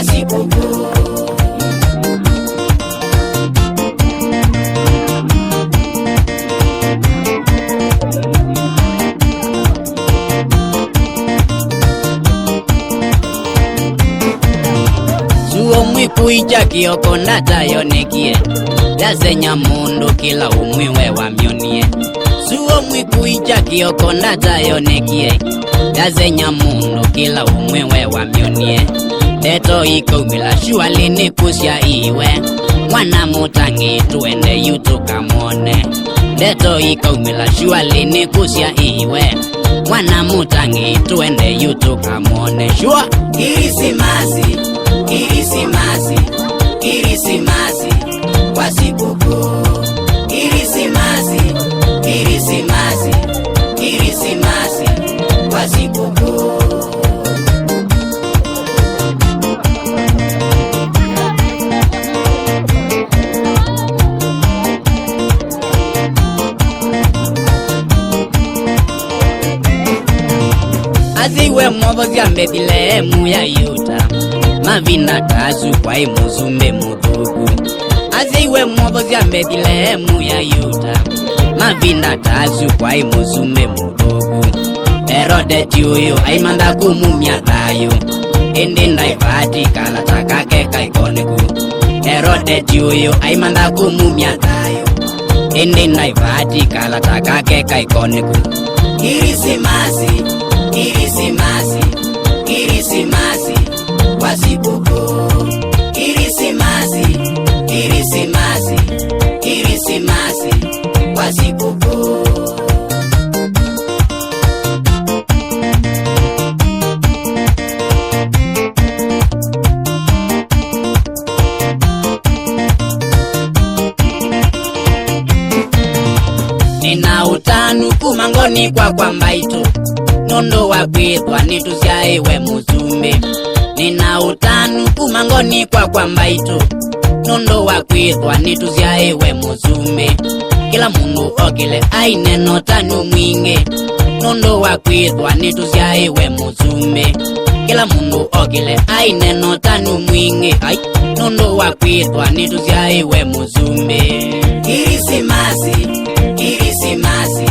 kwa sikukuu. Suo mwikuija kioko ndatayonekie yazenya mundu kila umwiwe wamyonie. Suo mwikuija kioko ndatayonekie yazenya mundu kila umwiwe wamyonie. Leto ikaumila shualini kusya iwe mwana mutangi tuende yutukamwone. Leto ikaumila shualini kusya iwe mwana mutangi tuende yutukamwone. Shua Kirisimasi, Kirisimasi, Kirisimasi kwa sikukuu. Kirisimasi, Kirisimasi, Kirisimasi kwa sikukuu. Aziwe mwobozi ya Bethlehemu ya Yuda mavina tazu kwa imuzume mudugu. Aziwe mwobozi ya Bethlehemu ya Yuda mavina tazu kwa imuzume mudugu. Herode tiuyo aimanda kumumya tayo ende ndaifati kala takake kaikoniku. Herode tiuyo aimanda kumumya tayo ende ndaifati kala takake kaikoniku. Kirisimasi, Kirisimasi, Kirisimasi kwa sikukuu. Kirisimasi, Kirisimasi, Kirisimasi kwa sikukuu. Nina utanu kumangoni kwa kwambaitu nondo wakwithwa nitusyaiwe muzume. Nina utanu kumangoni kwa kwambaitu nondo wakwithwa nitusyaiwe muzume. Kila mundu okile aine notanu mwingi nondo wakwithwa nitusyaiwe muzume. Kila mundu okile aine notanu mwingi nondo wakwithwa nitusyaiwe muzume. Kirisimasi, Kirisimasi,